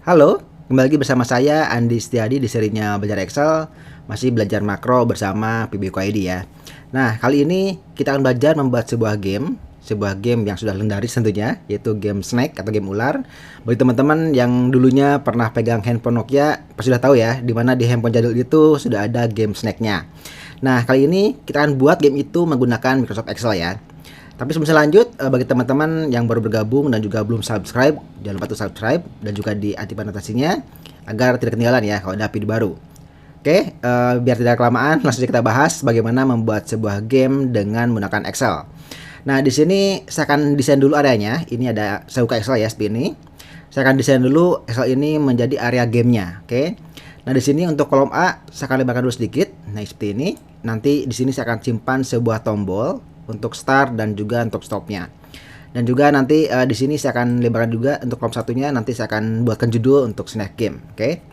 Halo, kembali lagi bersama saya Andi Setiadi di serinya Belajar Excel, masih belajar makro bersama PBQID ya. Nah, kali ini kita akan belajar membuat sebuah game yang sudah legendaris tentunya, yaitu game Snake atau game ular. Bagi teman-teman yang dulunya pernah pegang handphone Nokia, pasti sudah tahu ya, di mana di handphone jadul itu sudah ada game Snake-nya. Nah, kali ini kita akan buat game itu menggunakan Microsoft Excel ya. Tapi sebelum lanjut, bagi teman-teman yang baru bergabung dan juga belum subscribe, jangan lupa untuk subscribe dan juga diaktifkan notifikasinya agar tidak ketinggalan ya kalau ada video baru. Oke, biar tidak kelamaan, langsung saja kita bahas bagaimana membuat sebuah game dengan menggunakan Excel. Nah, di sini saya akan desain dulu areanya. Ini ada, saya buka Excel ya seperti ini. Saya akan desain dulu Excel ini menjadi area gamenya. Oke. Nah, di sini untuk kolom A saya akan lebarkan dulu sedikit. Nah, seperti ini. Nanti di sini saya akan simpan sebuah tombol untuk start dan juga untuk stopnya. Dan juga nanti di sini saya akan lebarkan juga untuk kolom satunya. Nanti saya akan buatkan judul untuk Snack Game. Oke.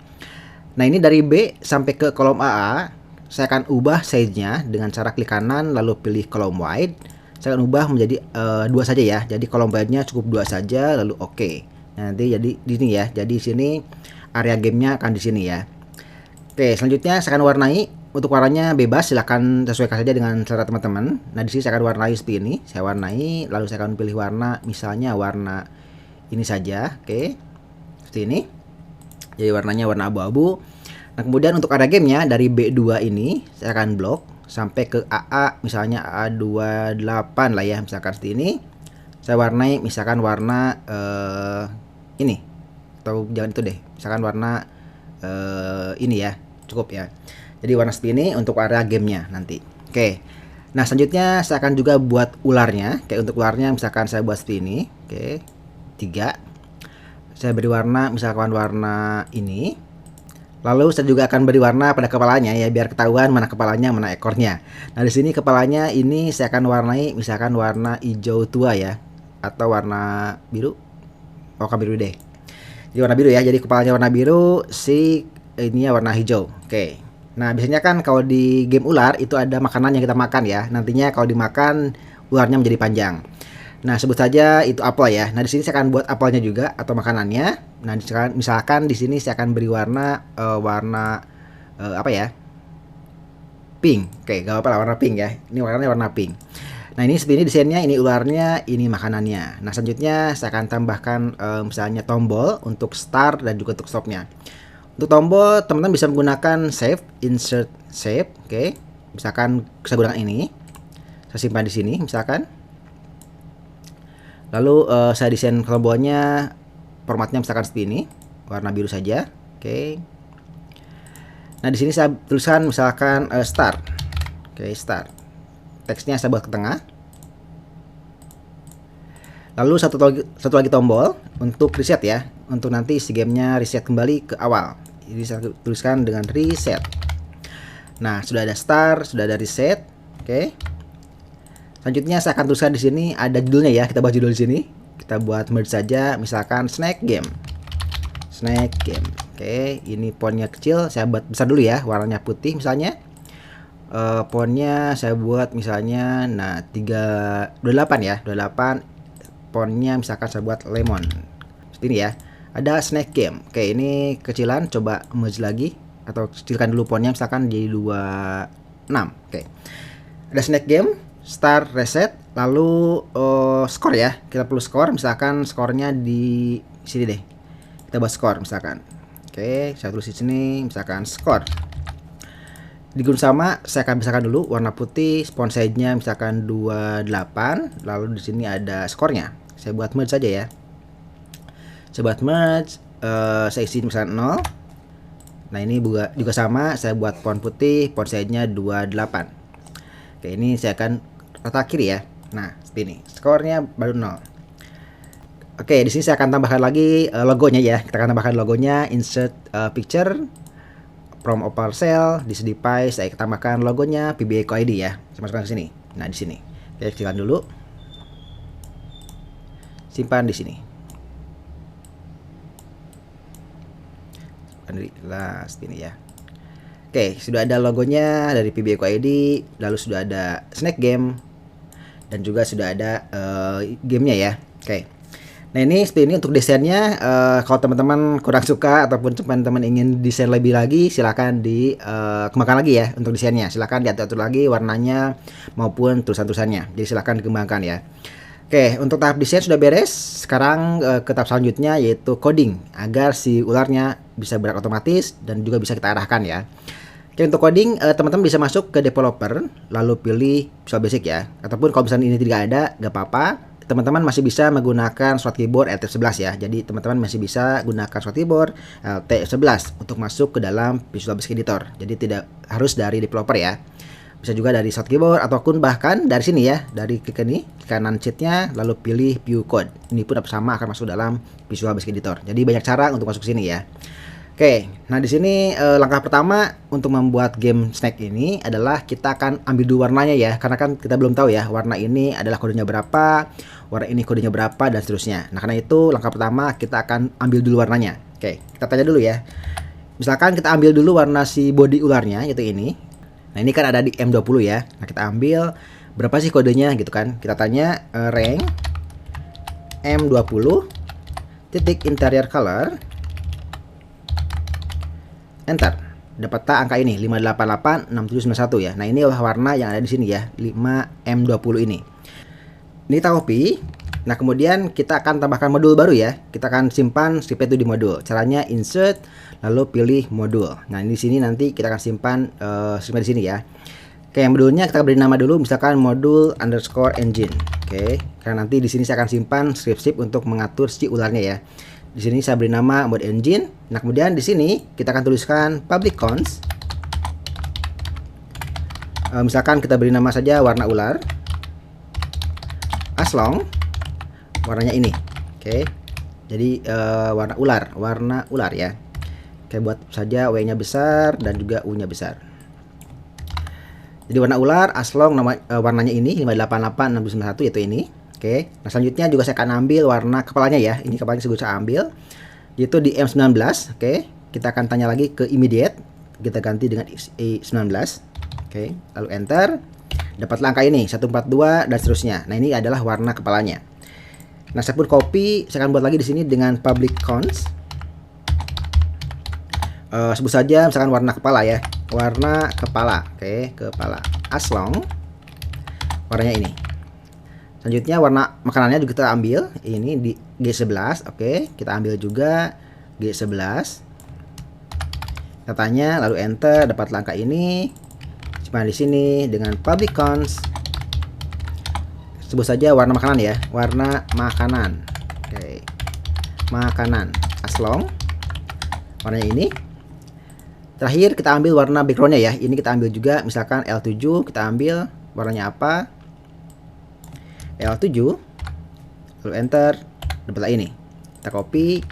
Nah, ini dari B sampai ke kolom AA, saya akan ubah size-nya dengan cara klik kanan lalu pilih kolom wide. Saya akan ubah menjadi 2 saja ya. Jadi kolom wide-nya cukup 2 saja lalu oke. Nah, nanti jadi di sini ya. Jadi di sini area gamenya akan di sini ya. Oke, selanjutnya saya akan warnai. Untuk warnanya bebas, silahkan sesuaikan saja dengan selera teman-teman. Nah, di sini saya akan warnai seperti ini. Saya warnai, lalu saya akan pilih warna, misalnya warna ini saja. Oke, seperti ini. Jadi warnanya warna abu-abu. Nah, kemudian untuk area gamenya dari B2 ini, saya akan blok sampai ke AA, misalnya AA28 lah ya, misalkan seperti ini. Saya warnai, misalkan warna ini, atau jangan itu deh, misalkan warna ini ya, cukup ya. Jadi warna seperti ini untuk area gamenya nanti. Oke. Nah, selanjutnya saya akan juga buat ularnya. Kayak untuk ularnya misalkan saya buat seperti ini. Oke. 3. Saya beri warna misalkan warna ini. Lalu saya juga akan beri warna pada kepalanya ya, biar ketahuan mana kepalanya, mana ekornya. Nah, di sini kepalanya ini saya akan warnai misalkan warna hijau tua ya, atau warna biru. Oh, biru deh. Jadi warna biru ya. Jadi kepalanya warna biru, si ininya warna hijau. Oke. Nah, biasanya kan kalau di game ular itu ada makanan yang kita makan ya. Nantinya kalau dimakan ularnya menjadi panjang. Nah, sebut saja itu apel ya. Nah, di sini saya akan buat apelnya juga atau makanannya. Nah, misalkan di sini saya akan beri warna apa ya? Pink. Oke, gak apa-apa lah warna pink ya. Ini warnanya warna pink. Nah, ini seperti ini desainnya, ini ularnya, ini makanannya. Nah, selanjutnya saya akan tambahkan misalnya tombol untuk start dan juga untuk stopnya. Untuk tombol, teman-teman bisa menggunakan save, insert save, oke. Misalkan saya gunakan ini, saya simpan di sini, misalkan. Lalu saya desain tombolnya, formatnya misalkan seperti ini, warna biru saja, oke. Nah, di sini saya tuliskan misalkan start, oke, start. Teksnya saya buat ke tengah. Lalu satu lagi tombol untuk reset ya, untuk nanti si gamenya reset kembali ke awal. Jadi saya tuliskan dengan reset. Nah, sudah ada start, sudah ada reset. Oke. Selanjutnya saya akan tuliskan di sini ada judulnya ya. Kita buat judul di sini. Kita buat merge saja, misalkan Snack Game. Snack Game. Oke, ini fontnya kecil, saya buat besar dulu ya, warnanya putih misalnya. Fontnya saya buat misalnya 28 ya, 28. Fontnya misalkan saya buat lemon. Seperti ini ya. Ada Snack Game. Oke, ini kecilan, coba merge lagi atau kecilkan dulu fontnya misalkan jadi 26. Oke. Ada Snack Game, start, reset, lalu skor ya. Kita perlu skor, misalkan skornya di sini deh. Kita buat skor misalkan. Oke, saya tulis di sini misalkan skor. Di grup sama saya akan misalkan dulu warna putih, font size-nya misalkan 28, lalu di sini ada skornya. Saya buat merge saja ya. Saya buat merge, saya isi misalkan 0. Nah, ini juga sama, saya buat font putih, font size-nya 28. Oke, ini saya akan rata kiri ya. Nah, seperti ini. Skornya baru 0. Oke, di sini saya akan tambahkan lagi logonya ya. Kita akan tambahkan logonya, insert picture from opal cell, di sini pie saya tambahkan logonya PBQID ya. Saya masukkan ke sini. Nah, di sini. Kita kecilkan dulu. Simpan di sini. Lah, seperti ini ya. Oke, sudah ada logonya dari PBQID, lalu sudah ada Snack Game dan juga sudah ada gamenya ya. Oke. Nah ini seperti ini untuk desainnya. Kalau teman-teman kurang suka ataupun teman-teman ingin desain lebih lagi, silakan dikembangkan lagi ya untuk desainnya. Silakan diatur lagi warnanya maupun tulisan-tulisannya. Jadi silakan dikembangkan ya. Oke, untuk tahap desain sudah beres. Sekarang ke tahap selanjutnya yaitu coding agar si ularnya bisa bergerak otomatis dan juga bisa kita arahkan ya. Oke, untuk coding teman-teman bisa masuk ke developer lalu pilih Visual Basic ya. Ataupun kalau misalnya ini tidak ada, nggak apa-apa. Teman-teman masih bisa menggunakan short keyboard Alt F11 ya. Jadi teman-teman masih bisa gunakan short keyboard Alt F11 untuk masuk ke dalam Visual Basic Editor. Jadi tidak harus dari developer ya. Bisa juga dari short keyboard ataupun bahkan dari sini ya, dari klik ini kanan sheet-nya lalu pilih View Code. Ini pun sama akan masuk dalam Visual Basic Editor. Jadi banyak cara untuk masuk sini ya. Oke, nah di sini langkah pertama untuk membuat game Snake ini adalah kita akan ambil dulu warnanya ya, karena kan kita belum tahu ya warna ini adalah kodenya berapa, warna ini kodenya berapa dan seterusnya. Nah karena itu langkah pertama kita akan ambil dulu warnanya. Oke, kita tanya dulu ya. Misalkan kita ambil dulu warna si body ularnya yaitu ini. Nah ini kan ada di M20 ya. Nah kita ambil berapa sih kodenya gitu kan? Kita tanya rank M20 titik interior color. Enter. Dapat angka ini 5886791 ya. Nah, ini adalah warna yang ada di sini ya, 5M20 ini. Ini kita copy. Nah, kemudian kita akan tambahkan modul baru ya. Kita akan simpan script itu di modul. Caranya insert lalu pilih modul. Nah, di sini nanti kita akan simpan script di sini ya. Oke, yang modulnya kita beri nama dulu misalkan modul underscore engine. Oke, karena nanti di sini saya akan simpan script untuk mengatur si ularnya ya. Di sini saya beri nama mode engine. Nah, kemudian di sini kita akan tuliskan public const. Misalkan kita beri nama saja warna ular. As long warnanya ini. Oke. Jadi warna ular ya. Oke, buat saja W-nya besar dan juga U-nya besar. Jadi warna ular as long warnanya ini 5886191 yaitu ini. Oke, nah selanjutnya juga saya akan ambil warna kepalanya ya. Ini kepalanya saya ambil, yaitu di M19. Oke, kita akan tanya lagi ke immediate. Kita ganti dengan E19. Oke, lalu enter. Dapatlah angka ini 142 dan seterusnya. Nah ini adalah warna kepalanya. Nah saya pun copy, saya akan buat lagi di sini dengan public const. Sebut saja misalkan warna kepala ya. Warna kepala. Oke, kepala. As long warnanya ini. Selanjutnya warna makanannya juga kita ambil, ini di G11, oke, kita ambil juga G11. Kita tanya, lalu enter, dapat angka ini. Simpan di sini dengan public const. Sebut saja warna makanan ya, warna makanan. Oke, makanan. As long warnanya ini. Terakhir kita ambil warna backgroundnya ya, ini kita ambil juga, misalkan L7, kita ambil warnanya apa? L7, lalu enter, dapatlah ini. Kita copy,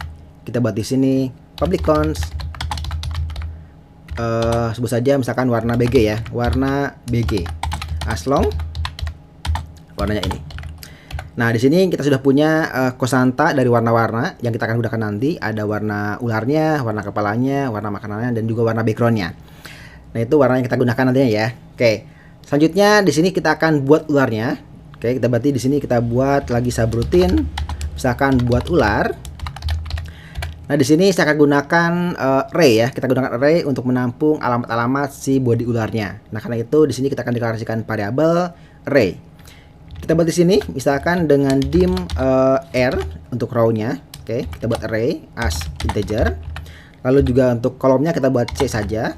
kita buat di sini public const. Sebut saja misalkan warna BG ya, warna BG. As long warnanya ini. Nah di sini kita sudah punya kosanta dari warna-warna yang kita akan gunakan nanti. Ada warna ularnya, warna kepalanya, warna makanannya, dan juga warna backgroundnya. Nah itu warna yang kita gunakan nantinya ya. Oke, selanjutnya di sini kita akan buat ularnya. Oke, kita berarti di sini kita buat lagi subroutine, misalkan buat ular. Nah, di sini saya akan gunakan array ya. Kita gunakan array untuk menampung alamat-alamat si body ularnya. Nah, karena itu di sini kita akan deklarasikan variabel array. Kita buat di sini misalkan dengan dim r untuk row-nya. Oke, kita buat array as integer. Lalu juga untuk kolomnya kita buat c saja,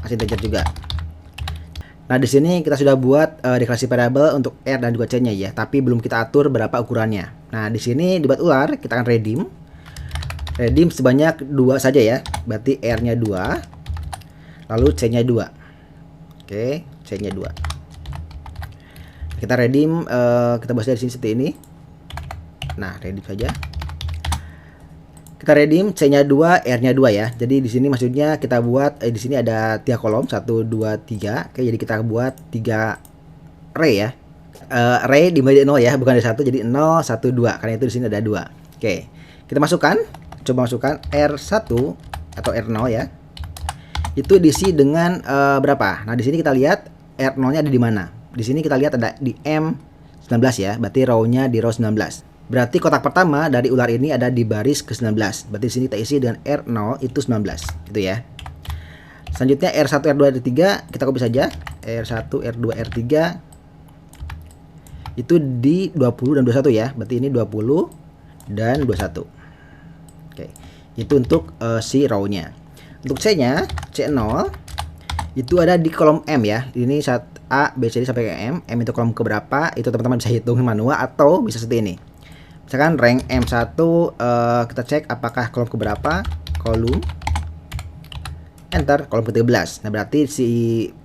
as integer juga. Nah, di sini kita sudah buat deklarasi variabel untuk R dan juga C-nya ya, tapi belum kita atur berapa ukurannya. Nah, di sini dibuat ular, kita akan redeem. Redeem sebanyak 2 saja ya. Berarti R-nya 2, lalu C-nya 2. Oke, C-nya 2. Kita redeem, kita buat di sini seperti ini. Nah, redeem saja. Kita redeem C-nya 2, R-nya 2 ya. Jadi di sini maksudnya kita buat di sini ada 3 kolom, 1 2 3. Oke, jadi kita buat 3 array ya. Array dimulai dari 0 ya, bukan dari 1, jadi 0 1 2. Karena itu di sini ada 2. Oke. Kita masukkan, coba masukkan R1 atau R0 ya. Itu diisi dengan berapa? Nah, di sini kita lihat R0-nya ada di mana? Di sini kita lihat ada di M19 ya, berarti row-nya di row 19. Berarti kotak pertama dari ular ini ada di baris ke-19. Berarti di sini kita isi dengan R0 itu 19, gitu ya. Selanjutnya R1, R2, R3 kita copy saja. R1, R2, R3 itu di 20 dan 21 ya. Berarti ini 20 dan 21. Oke. Itu untuk si row-nya. Untuk C-nya, C0 itu ada di kolom M ya. Ini A, B, C, D sampai ke M. M itu kolom keberapa? Itu teman-teman bisa hitung manual atau bisa seperti ini. Misalkan rank M1 kita cek apakah kolom keberapa? Kolom enter kolom ke-13. Nah, berarti si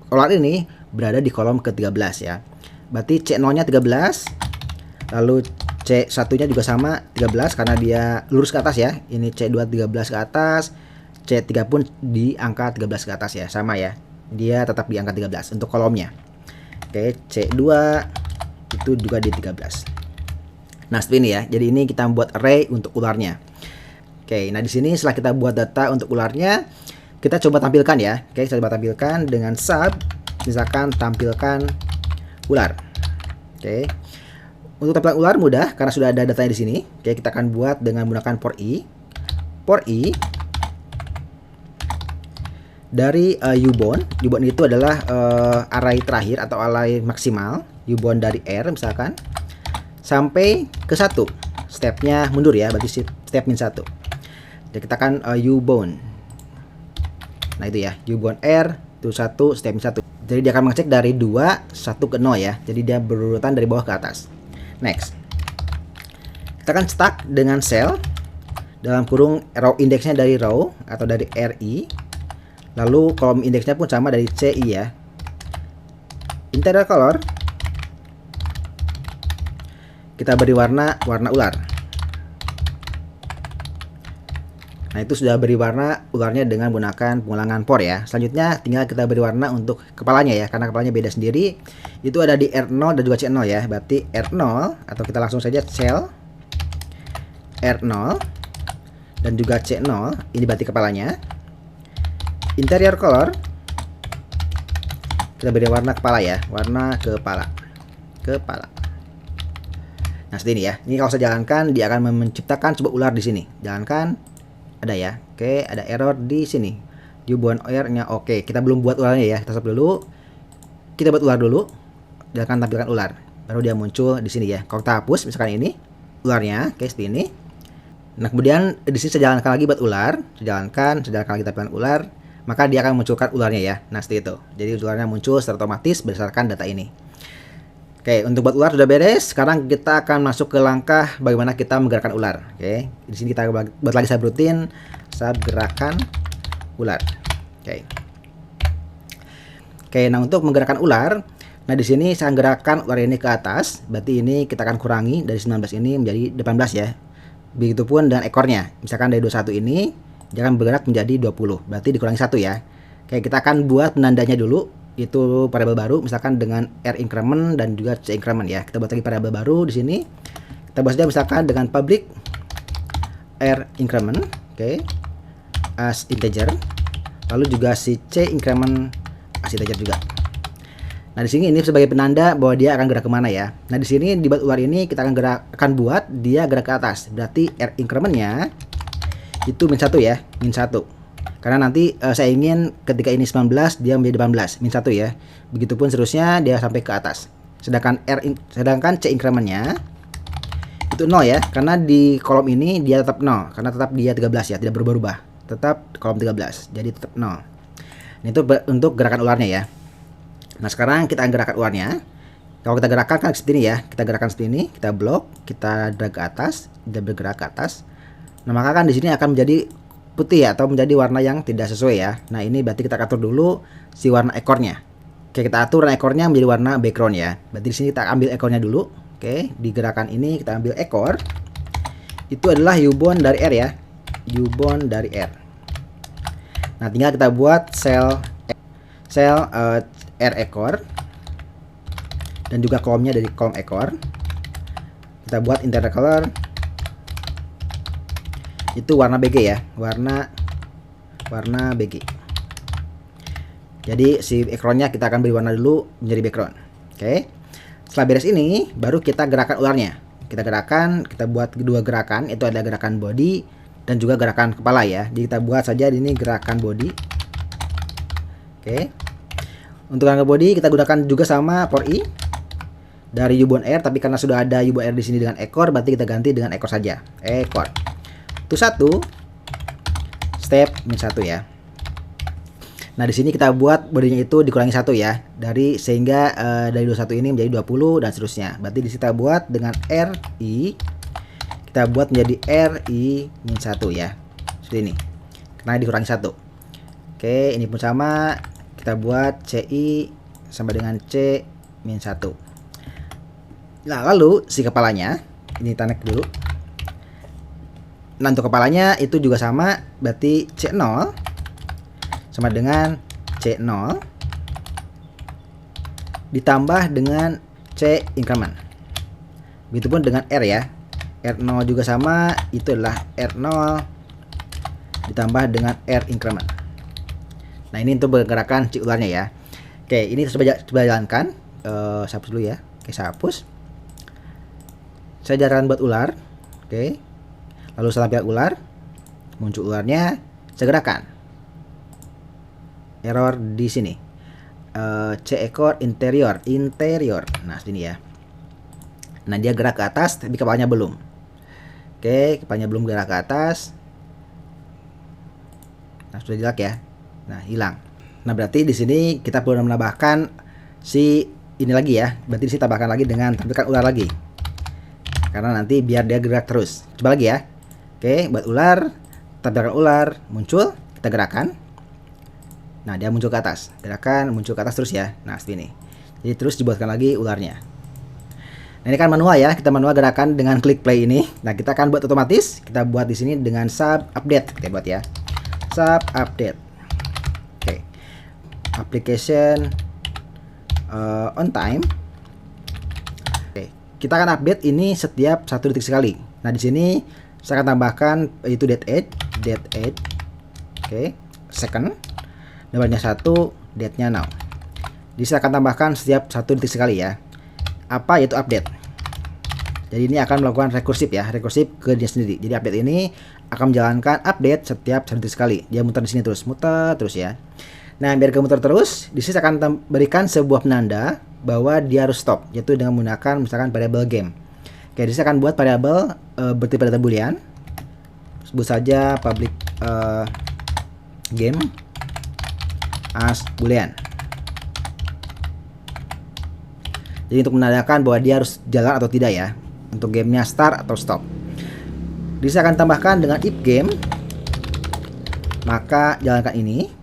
ular ini berada di kolom ke-13 ya. Berarti C0-nya 13. Lalu C1-nya juga sama 13 karena dia lurus ke atas ya. Ini C2 13 ke atas. C3 pun di angka 13 ke atas ya, sama ya. Dia tetap di angka 13 untuk kolomnya. Oke, C2 itu juga di 13. Nah, seperti ini ya. Jadi ini kita membuat array untuk ularnya. Oke, nah di sini setelah kita buat data untuk ularnya, kita coba tampilkan ya. Oke, kita coba tampilkan dengan sub, misalkan tampilkan ular. Oke. Untuk tampilan ular mudah karena sudah ada datanya di sini. Oke, kita akan buat dengan menggunakan for i. For i dari ubound. Ubound itu adalah array terakhir atau array maksimal. Ubound dari R misalkan sampai ke 1. Stepnya mundur ya, berarti step min 1. Jadi kita akan ubound. Nah itu ya, ubound R itu 1 step min 1. Jadi dia akan mengecek dari 2 1 ke 0 ya. Jadi dia berurutan dari bawah ke atas. Next. Kita akan start dengan cell dalam kurung row indeksnya dari row atau dari RI. Lalu kolom indeksnya pun sama dari CI ya. Interior color kita beri warna ular. Nah, itu sudah beri warna ularnya dengan menggunakan pengulangan for ya. Selanjutnya tinggal kita beri warna untuk kepalanya ya, karena kepalanya beda sendiri. Itu ada di R0 dan juga C0 ya. Berarti R0 atau kita langsung saja cell R0 dan juga C0, ini berarti kepalanya. Interior color kita beri warna kepala ya, warna kepala. Nah, seperti ini ya. Ini kalau saya jalankan, dia akan menciptakan sebuah ular di sini. Jalankan, ada ya. Oke, ada error di sini. Ubound R-nya oke. Kita belum buat ularnya ya. Kita stop dulu. Kita buat ular dulu. Jalankan tampilkan ular. Baru dia muncul di sini ya. Kalau kita hapus, misalkan ini ularnya, oke seperti ini. Nah, kemudian di sini saya jalankan lagi buat ular. Saya jalankan lagi tampilkan ular. Maka dia akan munculkan ularnya ya. Nah, seperti itu. Jadi ularnya muncul secara otomatis berdasarkan data ini. Oke, untuk buat ular sudah beres. Sekarang kita akan masuk ke langkah bagaimana kita menggerakkan ular. Oke, di sini kita buat lagi subroutine, gerakan ular. Oke, nah untuk menggerakkan ular, nah di sini saya gerakan ular ini ke atas. Berarti ini kita akan kurangi dari 19 ini menjadi 18 ya. Begitupun dengan ekornya. Misalkan dari 21 ini dia akan bergerak menjadi 20. Berarti dikurangi 1 ya. Oke, kita akan buat penandanya dulu. Itu variabel baru misalkan dengan R increment dan juga C increment ya. Kita buat lagi variabel baru di sini. Kita buat saja misalkan dengan public R increment, oke, as integer. Lalu juga si C increment as integer juga. Nah, di sini ini sebagai penanda bahwa dia akan gerak kemana ya. Nah, di sini di buat ular ini kita akan buat dia gerak ke atas. Berarti R incrementnya itu min 1 ya, min 1. Karena nanti saya ingin ketika ini 19 dia menjadi 18, min 1 ya. Begitupun seterusnya dia sampai ke atas. Sedangkan C incrementnya itu 0 ya, karena di kolom ini dia tetap 0 karena tetap dia 13 ya, tidak berubah-ubah. Tetap kolom 13. Jadi tetap 0. Ini itu untuk gerakan ularnya ya. Nah, sekarang kita akan gerakan ularnya. Kalau kita gerakan kan seperti ini ya. Kita gerakan seperti ini, kita blok, kita drag ke atas, dia bergerak ke atas. Nah, maka kan di sini akan menjadi putih ya, atau menjadi warna yang tidak sesuai ya. Nah, ini berarti kita atur dulu si warna ekornya. Oke, kita atur warna ekornya menjadi warna background ya. Berarti di sini kita ambil ekornya dulu. Oke, di gerakan ini kita ambil ekor. Itu adalah ubound dari R ya. Ubound dari R. Nah, tinggal kita buat sel R ekor dan juga kolomnya dari kolom ekor. Kita buat interior color itu warna BG ya, warna BG. Jadi si ekornya kita akan beri warna dulu menjadi background. Oke. Setelah beres ini baru kita gerakan ularnya. kita gerakan, kita buat kedua gerakan, itu ada gerakan body dan juga gerakan kepala ya. Jadi kita buat saja ini gerakan body. Oke. Untuk gerakan body kita gunakan juga sama for i dari U-Bound R, tapi karena sudah ada U-Bound R di sini dengan ekor, berarti kita ganti dengan ekor saja. Ekor. Itu 1 step -1 ya. Nah, di sini kita buat bodinya itu dikurangi 1 ya. Sehingga dari 21 ini menjadi 20 dan seterusnya. Berarti di sini kita buat dengan RI, kita buat menjadi RI-1 ya. Seperti ini. Karena dikurangi 1. Oke, ini pun sama. Kita buat CI sama dengan C-1. Nah, lalu si kepalanya, ini tanek dulu. Nah, untuk kepalanya itu juga sama, berarti C0 sama dengan C0 ditambah dengan C increment. Begitupun dengan R ya. R0 juga sama, itu adalah R0 ditambah dengan R increment. Nah, ini untuk pergerakan si ularnya ya. Oke, ini coba jalankan. Saya hapus dulu ya. Oke, saya hapus. Saya jalankan buat ular. Oke. Lalu saya tampilkan ular. Muncul ularnya, saya gerakan. Error di sini. C ekor interior. Nah, sini ya. Nah, dia gerak ke atas tapi kepalanya belum. Oke, kepalanya belum gerak ke atas. Nah, sudah jelek ya. Nah, hilang. Nah, berarti di sini kita perlu menambahkan si ini lagi ya. Berarti di sini tambahkan lagi dengan tampilkan ular lagi. Karena nanti biar dia gerak terus. Coba lagi ya. Oke, buat ular, tampilkan ular, muncul, kita gerakan. Nah, dia muncul ke atas. Gerakan, muncul ke atas terus ya. Nah, seperti ini. Jadi terus dibuatkan lagi ularnya. Nah, ini kan manual ya. Kita manual gerakan dengan klik play ini. Nah, kita akan buat otomatis. Kita buat di sini dengan sub update. Kita buat ya. Sub update. Oke. Application on time. Oke. Kita akan update ini setiap 1 detik sekali. Nah, di sini saya akan tambahkan itu date age. Oke. Second. Nomornya 1, date-nya now. Jadi saya akan tambahkan setiap 1 detik sekali ya. Apa yaitu update. Jadi ini akan melakukan rekursif ya, rekursif ke dia sendiri. Jadi update ini akan menjalankan update setiap 1 detik sekali. Dia muter di sini terus, muter terus ya. Nah, biar kemuter terus, di sini saya akan berikan sebuah penanda bahwa dia harus stop, yaitu dengan menggunakan misalkan variabel game. Oke, di sini saya akan buat variabel bertipe data boolean. Sebut saja public game as boolean. Jadi untuk menandakan bahwa dia harus jalan atau tidak ya. Untuk gamenya start atau stop. Jadi saya akan tambahkan dengan if game, maka jalankan ini.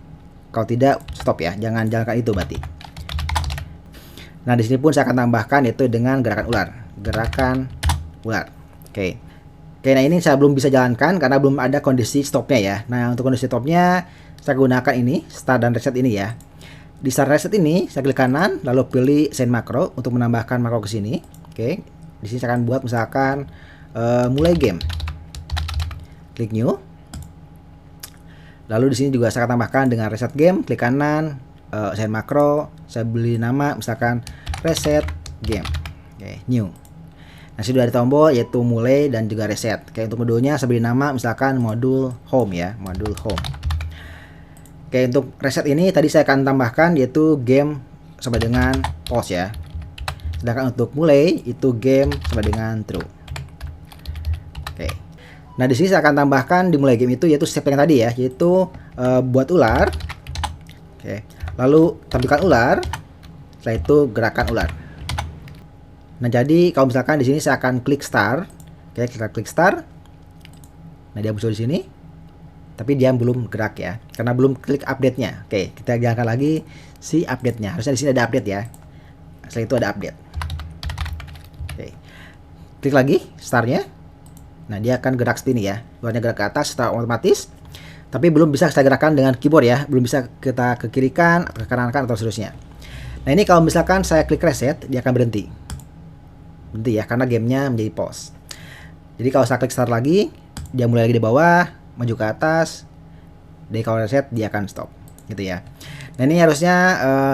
Kalau tidak stop ya, jangan jalankan itu berarti. Nah, di sini pun saya akan tambahkan yaitu dengan gerakan ular. Gerakan ular. Oke. Oke, nah ini saya belum bisa jalankan karena belum ada kondisi stopnya ya. Nah, untuk kondisi stopnya saya gunakan ini, start dan reset ini ya. Di start reset ini, saya klik kanan, lalu pilih send makro untuk menambahkan makro ke sini. Oke, di sini saya akan buat misalkan mulai game. Klik new. Lalu di sini juga saya akan tambahkan dengan reset game, klik kanan, send makro, saya beri nama misalkan reset game. Oke, new. Nah, sudah ada tombol yaitu mulai dan juga reset. Oke, untuk modulnya saya beri nama misalkan modul home ya, modul home. Oke, untuk reset ini tadi saya akan tambahkan yaitu game sama dengan pause ya. Sedangkan untuk mulai itu game sama dengan true. Oke. Nah, di sini saya akan tambahkan di mulai game itu yaitu step yang tadi ya, yaitu buat ular. Oke. Lalu tampilkan ular. Setelah itu gerakan ular. Nah, jadi kalau misalkan di sini saya akan klik start. Oke, kita klik start. Nah, dia muncul di sini. Tapi dia belum gerak ya, karena belum klik update-nya. Oke, kita jalankan lagi si update-nya. Harusnya di sini ada update ya. Setelah itu ada update. Oke. Klik lagi start-nya. Nah, dia akan gerak seperti ini ya. Luarnya gerak ke atas secara otomatis. Tapi belum bisa saya gerakan dengan keyboard ya. Belum bisa kita ke kiri kan, atau ke kanan kan, atau seterusnya. Nah, ini kalau misalkan saya klik reset, dia akan berhenti. Berhenti ya, karena gamenya menjadi pause. Jadi kalau saya klik start lagi, dia mulai lagi di bawah, maju ke atas. Jadi kalau reset dia akan stop. gitu ya. Nah ini harusnya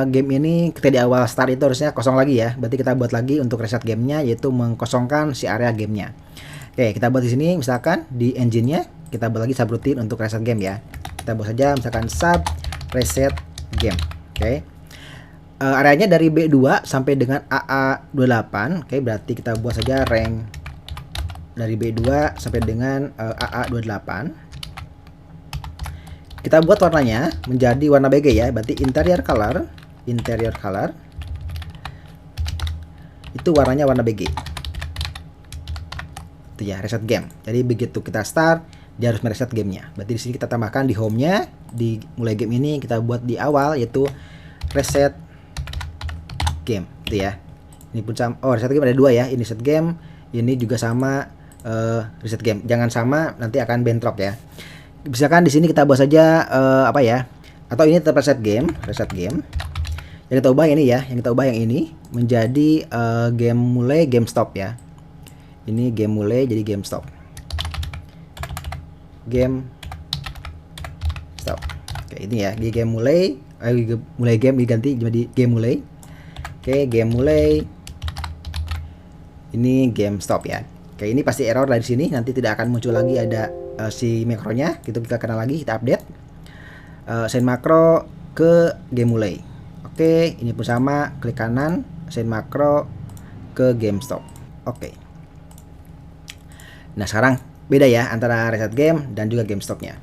game ini ketika di awal start itu harusnya kosong lagi ya. Berarti kita buat lagi untuk reset gamenya, yaitu mengkosongkan si area gamenya. Oke, kita buat di sini misalkan di engine-nya kita buat lagi subroutine untuk reset game ya. Kita buat saja misalkan sub reset game. Oke. Areanya dari B2 sampai dengan AA28. Oke, berarti kita buat saja rank dari B2 sampai dengan AA28. Kita buat warnanya menjadi warna BG ya, berarti interior color itu warnanya warna BG. Itu ya, reset game. Jadi begitu kita start, dia harus mereset gamenya. Berarti di sini kita tambahkan di home-nya, di mulai game ini kita buat di awal yaitu reset game, gitu ya. Ini pun sama. Oh, reset game ada dua ya. Ini reset game, ini juga sama reset game. Jangan sama, nanti akan bentrok ya. Misalkan di sini kita buat saja apa ya? Atau ini tetap reset game. Yang kita ubah ini ya, yang ini menjadi game mulai, game stop ya. Ini game mulai jadi game stop. Game stop. Oke, ini ya, di game mulai, mulai game diganti jadi game mulai. Oke, game mulai. Ini game stop ya. Oke, ini pasti error dari sini, nanti tidak akan muncul lagi ada si makronya. Gitu kita kenal lagi, kita update send makro ke game mulai. Oke, ini pun sama, klik kanan, send makro ke game stop. Oke. Nah sekarang beda ya antara reset game dan juga game stopnya.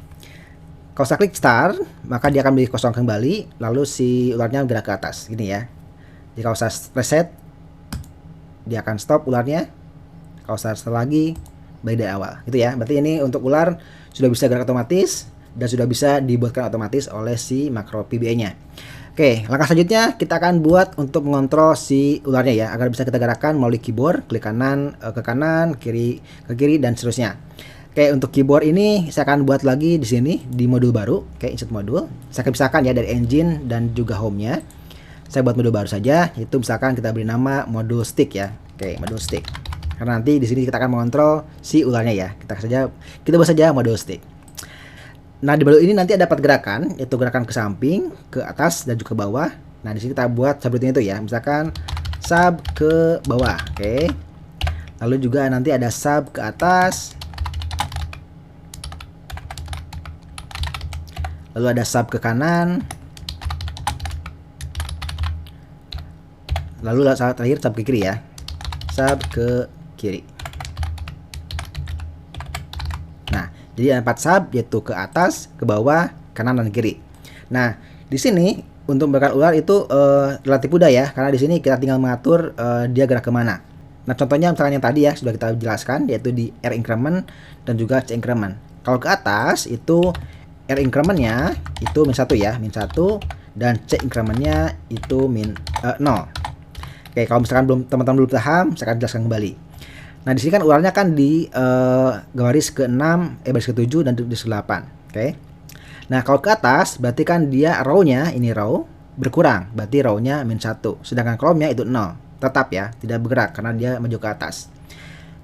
Kalau saya klik start, maka dia akan menjadi kosong kembali, lalu si ularnya gerak ke atas gini ya. Jadi kalau saya reset, dia akan stop ularnya. Kalau saya start lagi, balik dari awal gitu ya. Berarti ini untuk ular sudah bisa gerak otomatis dan sudah bisa dibuatkan otomatis oleh si makro PBA nya. Oke, langkah selanjutnya kita akan buat untuk mengontrol si ularnya ya, agar bisa kita gerakkan melalui keyboard, klik kanan ke kanan, kiri ke kiri dan seterusnya. Oke, untuk keyboard ini saya akan buat lagi di sini di modul baru. Oke, insert modul. Saya akan pisahkan ya dari engine dan juga home-nya. Saya buat modul baru saja, itu misalkan kita beri nama modul stick ya. Oke, modul stick. Karena nanti di sini kita akan mengontrol si ularnya ya. Kita buat saja modul stick. Nah, di modul ini nanti dapat gerakan, yaitu gerakan ke samping, ke atas dan juga ke bawah. Nah, di sini kita buat subroutine itu ya. Misalkan sub ke bawah, oke. Lalu juga nanti ada sub ke atas. Lalu ada sub ke kanan. Lalu terakhir sub ke kiri ya. Sub ke kiri. Nah, jadi ada 4 sub, yaitu ke atas, ke bawah, kanan dan kiri. Nah, di sini untuk memberikan ular itu relatif mudah ya, karena di sini kita tinggal mengatur dia gerak kemana. Nah, contohnya misalkan yang tadi ya sudah kita jelaskan, yaitu di R increment dan juga C increment. Kalau ke atas itu R incrementnya itu -1 ya, -1, dan C incrementnya itu -0. Oke, kalau misalkan teman-teman belum paham, saya akan jelaskan kembali. Nah, di sini kan ularnya kan di garis ke-6, baris ke-7 dan baris ke-8. Oke. Nah, kalau ke atas berarti kan dia row-nya, ini row berkurang, berarti row-nya -1. Sedangkan column-nya itu 0. Tetap ya, tidak bergerak karena dia maju ke atas.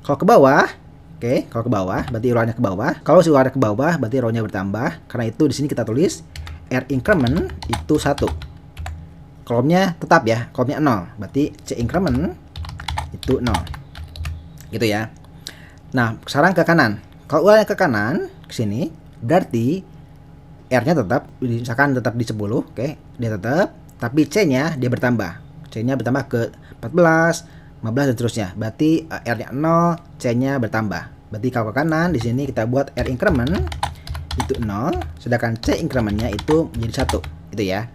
Kalau ke bawah, oke, kalau ke bawah berarti ularnya ke bawah. Kalau si ularnya ke bawah berarti row-nya bertambah. Karena itu di sini kita tulis R increment itu 1. Kolomnya tetap ya, kolomnya 0. Berarti C increment itu 0. Gitu ya. Nah, sekarang ke kanan. Kalau ularnya ke kanan, ke sini, berarti R-nya tetap, misalkan tetap di 10, oke, dia tetap, tapi C-nya dia bertambah. C-nya bertambah ke 14, 15 dan seterusnya. Berarti R-nya 0, C-nya bertambah. Berarti kalau ke kanan di sini kita buat R increment itu 0, sedangkan C incrementnya itu menjadi 1. Itu ya.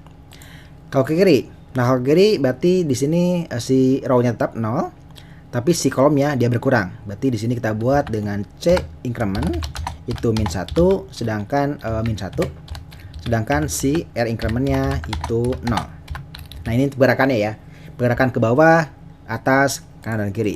Kalau ke kiri. Nah, kalau ke kiri berarti di sini si row-nya tetap 0. Tapi si kolomnya dia berkurang. Berarti di sini kita buat dengan C increment itu -1, sedangkan -1, sedangkan si R incrementnya itu 0. Nah, ini pergerakannya ya. Pergerakan ke bawah, atas, kanan dan kiri.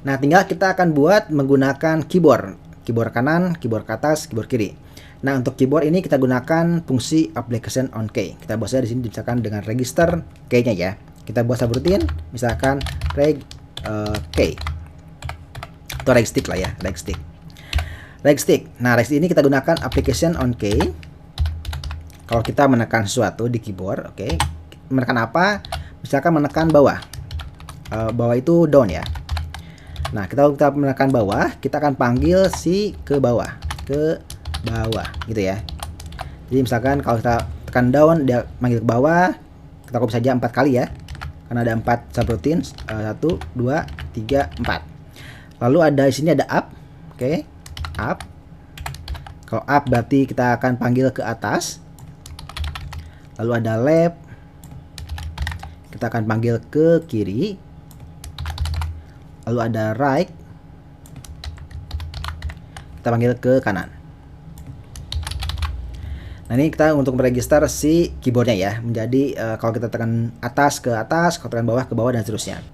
Nah, tinggal kita akan buat menggunakan keyboard. Keyboard kanan, keyboard ke atas, keyboard kiri. Nah, untuk keyboard ini kita gunakan fungsi application on key. Kita buat saja di sini misalkan dengan register key-nya ya. Kita buat subroutine misalkan reg key atau reg stick lah ya, reg stick. Nah, reg stick ini kita gunakan application on key. kalau kita menekan sesuatu di keyboard, oke. Menekan apa? Misalkan menekan bawah. Bawah itu down ya. Nah, kita menekan bawah, kita akan panggil si ke bawah gitu ya. Jadi misalkan kalau kita tekan down, dia manggil ke bawah, kita copy saja 4 kali ya, karena ada 4 subroutine. 1, 2, 3, 4. Lalu ada di sini ada up, oke, up. Kalau up berarti kita akan panggil ke atas. Lalu ada left, kita akan panggil ke kiri. Lalu ada right, kita panggil ke kanan. Nah, ini kita untuk meregister si keyboardnya ya, menjadi kalau kita tekan atas ke atas, kalau tekan bawah ke bawah, dan seterusnya.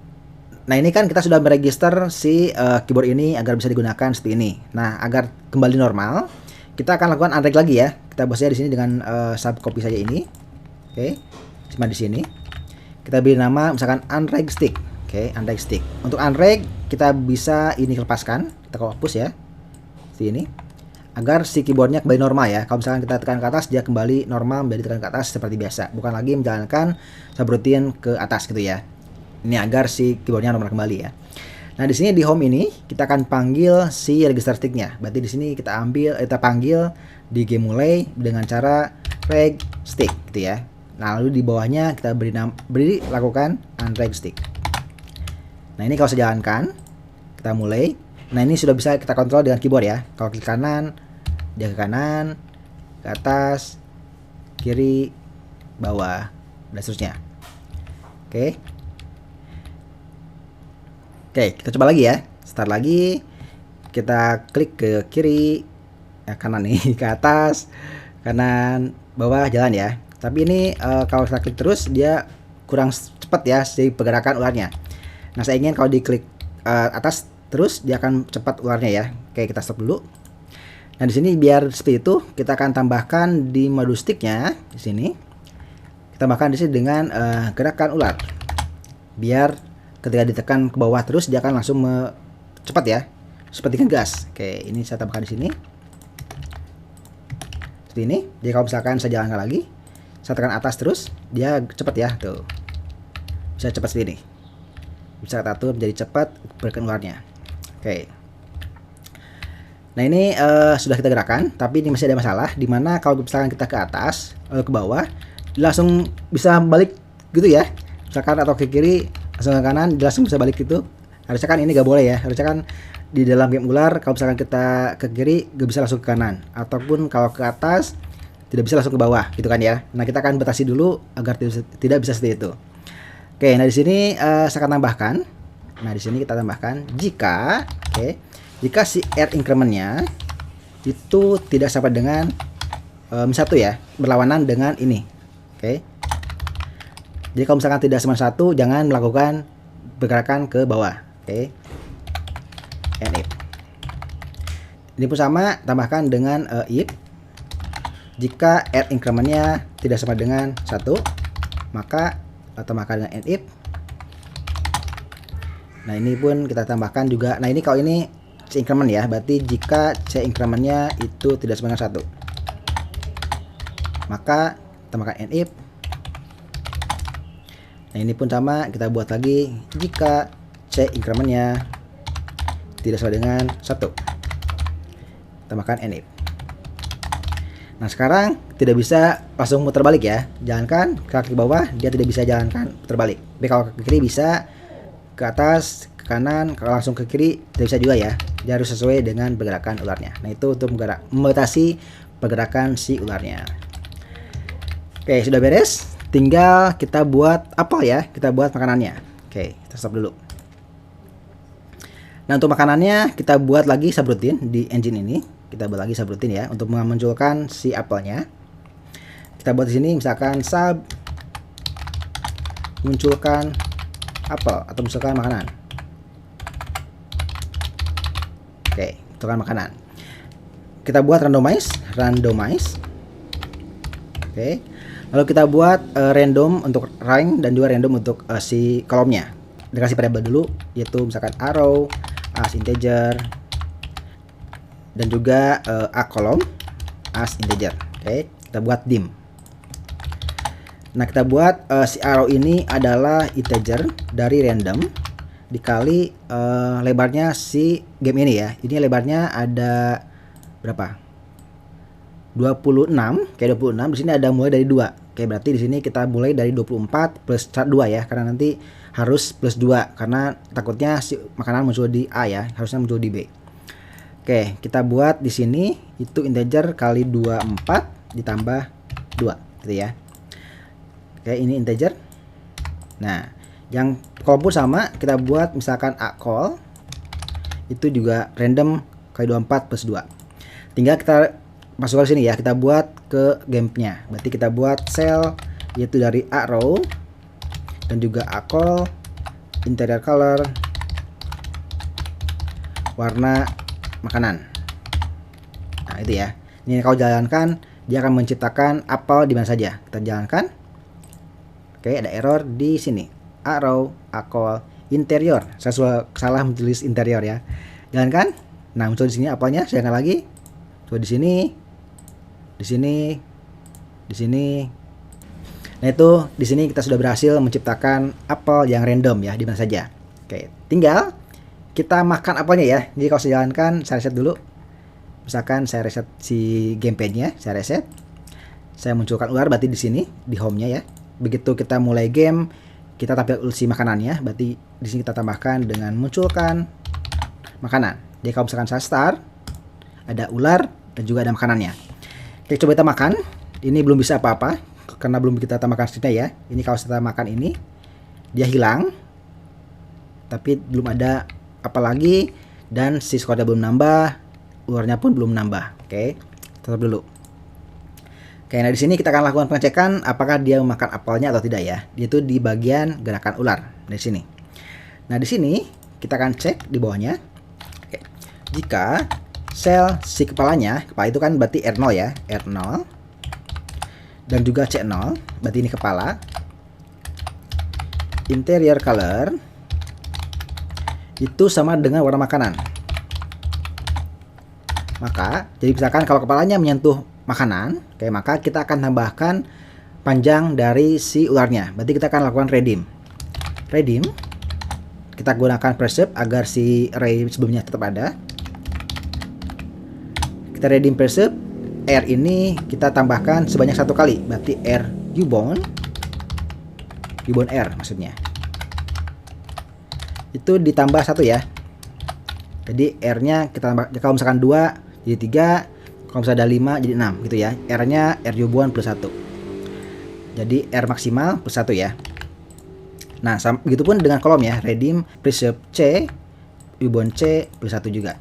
Nah, ini kan kita sudah meregister si keyboard ini agar bisa digunakan seperti ini. Nah, agar kembali normal, kita akan lakukan unreg lagi ya. Kita bahasnya di sini dengan subcopy saja ini. Oke, cuma di sini. Kita beri nama misalkan unreg stick. Oke, unreg stick. Untuk unreg kita bisa ini lepaskan, kita hapus ya. Seperti ini. Agar si keyboardnya kembali normal ya. Kalau misalkan kita tekan ke atas, dia kembali normal menjadi tekan ke atas seperti biasa, bukan lagi menjalankan subroutine ke atas gitu ya. Ini agar si keyboardnya normal kembali ya. Nah, di sini di home ini kita akan panggil si register sticknya. Berarti di sini kita panggil di game mulai dengan cara reg stick gitu ya. Nah, lalu di bawahnya kita beri lakukan unreg stick. Nah, ini kalau saya jalankan, kita mulai. Nah, ini sudah bisa kita kontrol dengan keyboard ya. Kalau klik kanan, dia ke kanan, ke atas, kiri, bawah, dan seterusnya. Oke. Oke, kita coba lagi ya. Start lagi. Kita klik ke kiri, kanan nih, ke atas, kanan, bawah, jalan ya. Tapi ini kalau kita klik terus, dia kurang cepat ya si pergerakan ularnya. Nah, saya ingin kalau diklik atas terus, dia akan cepat ularnya ya. Oke, kita stop dulu. Nah, di sini biar seperti itu, kita akan tambahkan di mode sticknya di sini. Kita tambahkan di sini dengan gerakan ular. Biar ketika ditekan ke bawah terus, dia akan langsung cepat ya, seperti ngegas. Oke, ini saya tambahkan di sini. Seperti ini. Jadi kalau misalkan saya jalankan lagi, saya tekan atas terus, dia cepat ya, tuh. Bisa cepat seperti ini. Bisa kita atur menjadi cepat pergerakan ularnya. Oke. Nah, ini sudah kita gerakan, tapi ini masih ada masalah, dimana kalau misalkan kita ke atas lalu ke bawah, langsung bisa balik gitu ya. Misalkan atau ke kiri langsung ke kanan, langsung bisa balik gitu. Harusnya kan ini gak boleh ya. Harusnya kan di dalam game ular, kalau misalkan kita ke kiri gak bisa langsung ke kanan, ataupun kalau ke atas tidak bisa langsung ke bawah gitu kan ya. Nah, kita akan batasi dulu agar tidak bisa seperti itu. Oke, nah di sini saya akan tambahkan. Nah, di sini kita tambahkan jika jika si R incrementnya itu tidak sama dengan satu ya, berlawanan dengan ini. Oke. Jadi kalau misalkan tidak sama satu, jangan melakukan pergerakan ke bawah. Oke. And if. Ini pun sama, tambahkan dengan if. Jika R incrementnya tidak sama dengan 1, maka tambahkan dengan and if. Nah, ini pun kita tambahkan juga. Nah, ini kalau ini C increment ya, berarti jika C incrementnya itu tidak sama dengan 1, maka tambahkan and if. Nah, ini pun sama, kita buat lagi jika C incrementnya tidak sama dengan 1, tambahkan and if. Nah, sekarang tidak bisa langsung muter balik ya. Jalankan kaki bawah, dia tidak bisa jalankan putar balik. Tapi kalau ke kiri bisa, ke atas, ke kanan, kalau langsung ke kiri tidak bisa juga ya. Dia harus sesuai dengan pergerakan ularnya. Nah, itu untuk membatasi pergerakan si ularnya. Oke, sudah beres. Tinggal kita buat apel ya. Kita buat makanannya. Oke, kita stop dulu. Nah, untuk makanannya kita buat lagi subroutine di engine ini. Kita buat lagi subroutine ya untuk memunculkan si apelnya. Kita buat di sini misalkan sub munculkan apel atau misalkan makanan. Oke, munculkan makanan. Kita buat randomize. Oke. Lalu kita buat random untuk rank dan juga random untuk si kolomnya. Dikasih variabel dulu, yaitu misalkan arrow as integer dan juga a kolom as integer. Oke, kita buat dim. Nah, kita buat si arrow ini adalah integer dari random dikali lebarnya si game ini ya. Ini lebarnya ada berapa? 26, kayak 26. Di sini ada mulai dari 2. Oke, berarti di sini kita mulai dari 24 plus 2 ya, karena nanti harus plus 2 karena takutnya si makanan muncul di A ya, harusnya muncul di B. Oke, kita buat di sini itu integer kali 24 ditambah 2 gitu ya. Oke, ini integer. Nah, yang call pun sama, kita buat misalkan A call itu juga random kali 24 plus 2. Tinggal kita masuk ke sini ya, kita buat ke gamenya. Berarti kita buat cell yaitu dari arrow dan juga acol, interior color, warna makanan. Nah, itu ya. Ini kalau jalankan dia akan menciptakan apel di mana saja. Kita jalankan. Oke, ada error di sini. Arrow, acol, interior. Saya salah menulis interior ya. Jalankan. Nah, muncul di sini apelnya. Jalankan lagi. Coba di sini. Di sini, di sini. Nah, itu di sini kita sudah berhasil menciptakan apel yang random ya, di mana saja. Oke, tinggal kita makan apelnya ya. Jadi kalau saya jalankan, saya reset dulu. Misalkan saya reset si gamepad-nya, saya reset. Saya munculkan ular berarti di sini, di home-nya ya. Begitu kita mulai game, kita tampil si makanannya, berarti di sini kita tambahkan dengan munculkan makanan. Jadi kalau misalkan saya start, ada ular dan juga ada makanannya. Oke, coba kita makan. Ini belum bisa apa-apa karena belum kita tambahkan scriptnya ya. Ini kalau kita makan ini, dia hilang, tapi belum ada apa lagi dan si skornya belum nambah, ularnya pun belum nambah. Oke, tutup dulu. Oke, nah di sini kita akan lakukan pengecekan apakah dia memakan apelnya atau tidak ya. Itu di bagian gerakan ular dari sini. Nah di sini kita akan cek di bawahnya. Oke, jika sel si kepala itu kan berarti R0 ya, R0 dan juga C0, berarti ini kepala. Interior color itu sama dengan warna makanan. Maka, jadi misalkan kalau kepalanya menyentuh makanan, kayak maka kita akan tambahkan panjang dari si ularnya. Berarti kita akan lakukan redeem. Redeem, kita gunakan preserve agar si array sebelumnya tetap ada. Kita redeem preserve, R ini kita tambahkan sebanyak 1 kali, berarti R ubon R maksudnya. Itu ditambah 1 ya. Jadi R-nya kita tambah, kalau misalkan 2 jadi 3, kalau misalkan ada 5 jadi 6 gitu ya. R-nya R ubon plus 1. Jadi R maksimal plus 1 ya. Nah, begitupun dengan kolom ya, redeem preserve C ubon C plus 1 juga.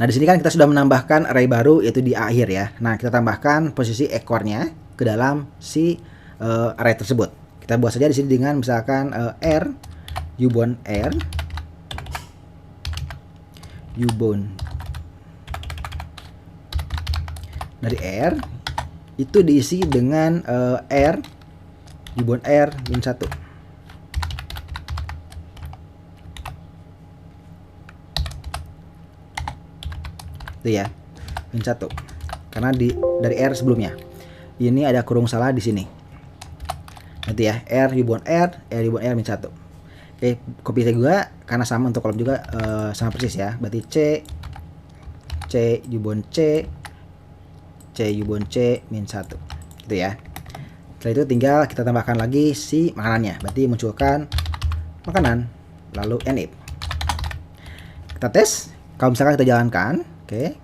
Nah, di sini kan kita sudah menambahkan array baru yaitu di akhir ya. Nah, kita tambahkan posisi ekornya ke dalam si array tersebut. Kita buat saja di sini dengan misalkan R ubon R ubon dari R itu diisi dengan R ubon R min 1. Itu ya, min 1 karena dari R sebelumnya ini ada kurung salah di sini. Nanti ya, R ubon R min 1. Oke, copy juga karena sama untuk kolom juga sama persis ya. Berarti C ubon C ubon C min 1 gitu ya. Setelah itu tinggal kita tambahkan lagi si makanannya. Berarti munculkan makanan lalu enable. Kita tes. Kalau misalkan kita jalankan, oke,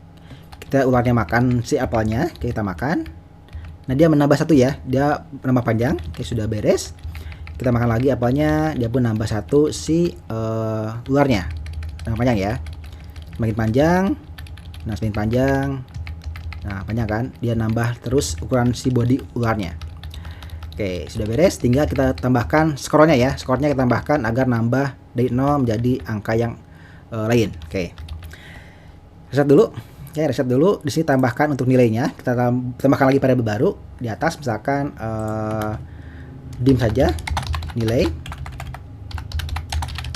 kita ularnya makan si apelnya, oke, kita makan. Nah, dia menambah 1 ya, dia menambah panjang, oke, sudah beres. Kita makan lagi apelnya, dia pun nambah 1 si ularnya, nambah panjang ya, semakin panjang, nah semakin panjang, nah panjang kan, dia nambah terus ukuran si body ularnya. Oke, sudah beres, tinggal kita tambahkan skornya ya, skornya kita tambahkan agar nambah dari 0 menjadi angka yang lain. Oke. Reset dulu. Oke, reset dulu. Di sini tambahkan untuk nilainya. Kita tambahkan lagi variabel baru di atas, misalkan dim saja nilai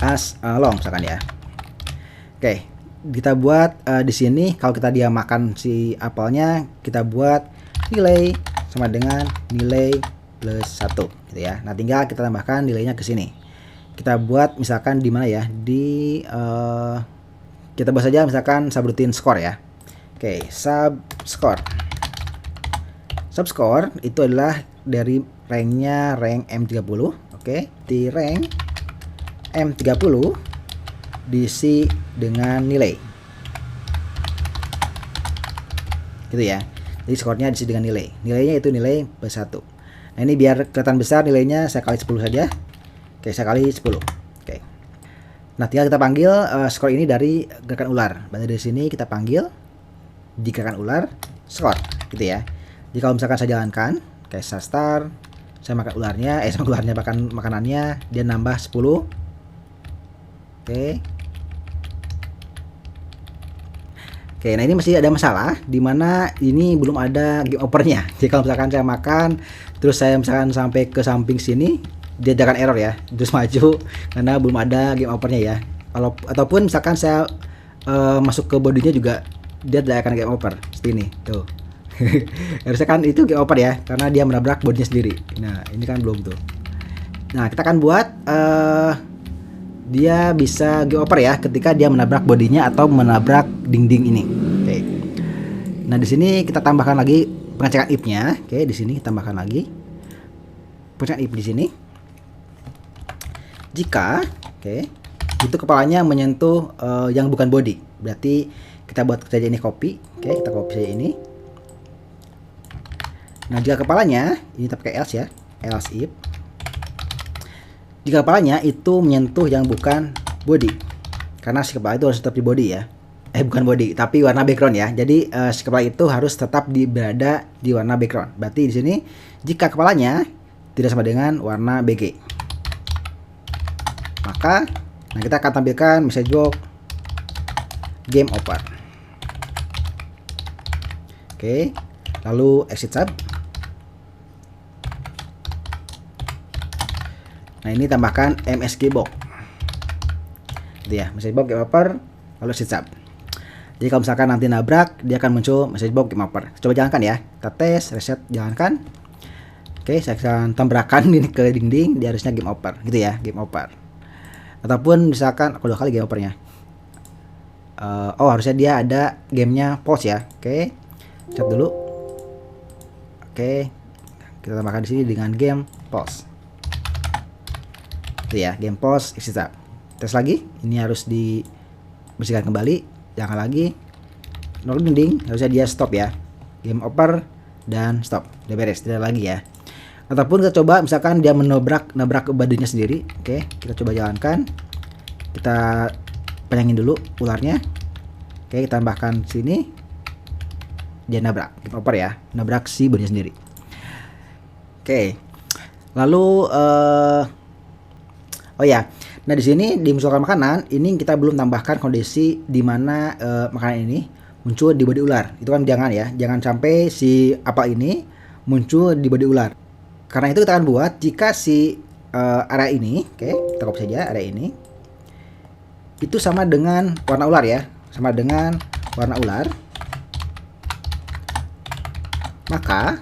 as long misalkan ya. Oke, kita buat di sini kalau kita dia makan si apelnya, kita buat nilai sama dengan nilai plus 1 gitu ya. Nah, tinggal kita tambahkan nilainya ke sini. Kita buat misalkan di mana ya? Di kita buat saja misalkan subroutine score ya. Oke, subscore. Subscore itu adalah dari ranknya rank M30. Oke, di rank M30 diisi dengan nilai. Gitu ya. Jadi skornya diisi dengan nilai. Nilainya itu nilai plus 1. Nah, ini biar kelihatan besar nilainya saya kali 10 saja. Oke, saya kali 10. Oke. Nah, tinggal kita panggil skor ini dari gerakan ular. Berarti dari sini kita panggil di gerakan ular skor gitu ya. Jadi kalau misalkan saya jalankan kayak start, saya makan ularnya, sama ularnya makan makanannya, dia nambah 10. Oke. Oke, nah ini masih ada masalah di mana ini belum ada game overnya. Jadi kalau misalkan saya makan, terus saya misalkan sampai ke samping sini, dia akan error ya, terus maju karena belum ada game overnya ya. Kalau ataupun misalkan saya masuk ke bodinya juga, dia tidak akan game over seperti ini tuh. Harusnya kan itu game over ya, karena dia menabrak bodinya sendiri. Nah, ini kan belum tuh. Nah, kita akan buat dia bisa game over ya ketika dia menabrak bodinya atau menabrak dinding ini. Oke. Nah, di sini kita tambahkan lagi pengecekan if-nya. Oke, di sini kita tambahkan lagi pengecekan if di sini. Jika itu kepalanya menyentuh yang bukan body, berarti kita buat saja ini copy. Oke, kita copy saja ini. Nah, jika kepalanya ini kita pakai else ya, else if. Jika kepalanya itu menyentuh yang bukan body, karena si kepala itu harus tetap di body ya. Bukan body, tapi warna background ya. Jadi si kepala itu harus tetap berada di warna background. Berarti di sini jika kepalanya tidak sama dengan warna BG, maka kita akan tampilkan message box game over. Oke, lalu exit sub. Nah, ini tambahkan MSG box. Gitu ya, message box game over, lalu exit sub. Jadi kalau misalkan nanti nabrak, dia akan muncul message box game over. Coba jalankan ya. Kita tes, reset, jalankan. Oke, saya akan tabrakan ini ke dinding, dia harusnya game over, gitu ya, game over. Ataupun misalkan aku 2 kali game overnya. Harusnya dia ada gamenya pause ya. Oke, chat dulu. Oke, kita tambahkan di sini dengan game pause. Itu ya, game pause, exit sub. Tes lagi, ini harus dibersihkan kembali, jangan lagi. Nol dinding, harusnya dia stop ya. Game over dan stop, udah beres, tidak lagi ya. Ataupun kita coba misalkan dia nabrak ke badannya sendiri. Oke, kita coba jalankan. Kita panjangin dulu ularnya. Oke, kita tambahkan sini. Dia nabrak, game over ya. Nabrak si badannya sendiri. Oke. Lalu nah di sini dimunculkan makanan, ini kita belum tambahkan kondisi di mana makanan ini muncul di body ular. Itu kan jangan ya, jangan sampai si apel ini muncul di body ular. Karena itu kita akan buat jika si area ini, kita copy saja area ini, itu sama dengan warna ular ya, sama dengan warna ular. Maka,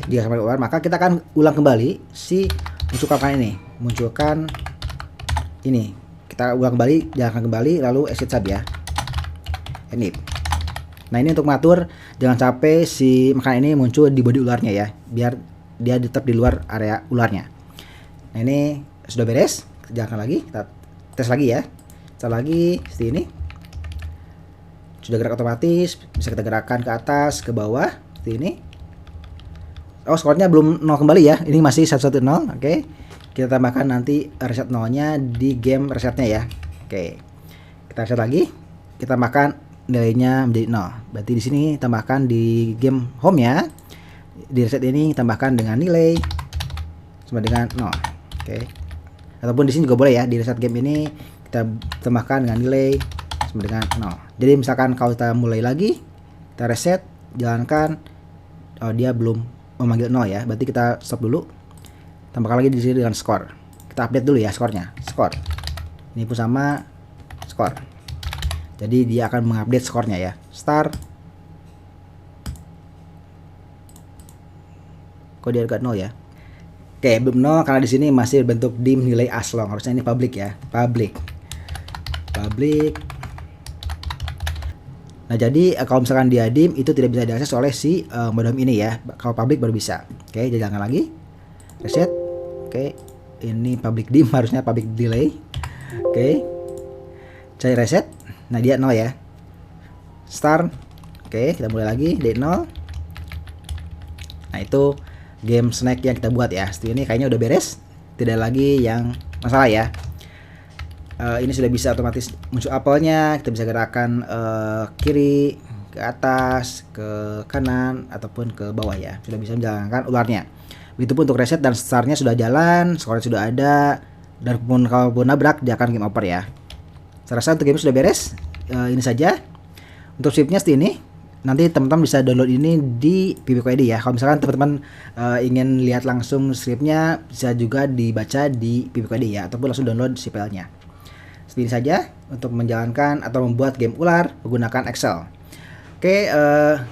jika sama dengan ular, maka kita akan ulang kembali si munculkan ini, kita ulang kembali, jalankan kembali, lalu exit sub ya. Ini. Nah, ini untuk mengatur jangan sampai si makanan ini muncul di body ularnya ya, biar dia tetap di luar area ularnya. Nah, ini sudah beres, jalankan lagi, kita tes lagi ya. Tes lagi seperti ini. Sudah gerak otomatis, bisa kita gerakkan ke atas, ke bawah seperti ini. Skornya belum 0 kembali ya, ini masih 110. Oke. Kita tambahkan nanti reset 0-nya di game resetnya ya. Oke. Kita reset lagi. Kita tambahkan nilainya menjadi 0. Berarti di sini tambahkan di game home-nya. Di reset ini tambahkan dengan nilai sama dengan 0. Oke. Ataupun di sini juga boleh ya, di reset game ini kita tambahkan dengan nilai sama dengan 0. Jadi misalkan kalau kita mulai lagi, kita reset, jalankan, dia belum memanggil 0 ya. Berarti kita stop dulu. Tambahkan lagi di sini dengan skor. Kita update dulu ya skornya. Skor. Ini pun sama skor. Jadi dia akan mengupdate skornya ya. Start. Kok dia agak 0 ya? Oke, belum nol karena di sini masih bentuk dim nilai aslong. Harusnya ini public ya, public. Nah, jadi kalau misalkan dia dim itu tidak bisa diakses oleh si modem ini ya. Kalau public baru bisa. Oke, jalan lagi. Reset. Oke, ini public dim, harusnya public delay. Oke. Cari reset. Nah, dia 0 ya. Start. Oke, kita mulai lagi dari 0. Nah, itu game snack yang kita buat ya. Setelah ini kayaknya udah beres. Tidak lagi yang masalah ya. Ini sudah bisa otomatis muncul apelnya. Kita bisa gerakan kiri, ke atas, ke kanan, ataupun ke bawah ya. Sudah bisa menjalankan ularnya. Begitupun untuk reset dan startnya sudah jalan, skornya sudah ada, dan pun kalaupun nabrak dia akan game over ya. Saya rasa untuk game sudah beres. Ini saja. Untuk scriptnya seperti ini. Nanti teman-teman bisa download ini di PBQID ya. Kalau misalkan teman-teman ingin lihat langsung scriptnya, bisa juga dibaca di PBQID ya, ataupun langsung download si filenya. Seperti ini saja untuk menjalankan atau membuat game ular menggunakan Excel. Oke,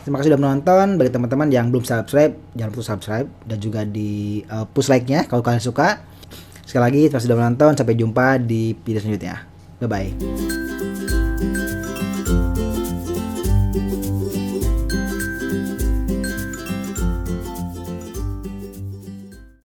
terima kasih sudah menonton. Bagi teman-teman yang belum subscribe, jangan lupa subscribe dan juga di push like-nya kalau kalian suka. Sekali lagi, terima kasih sudah menonton. Sampai jumpa di video selanjutnya. Bye-bye.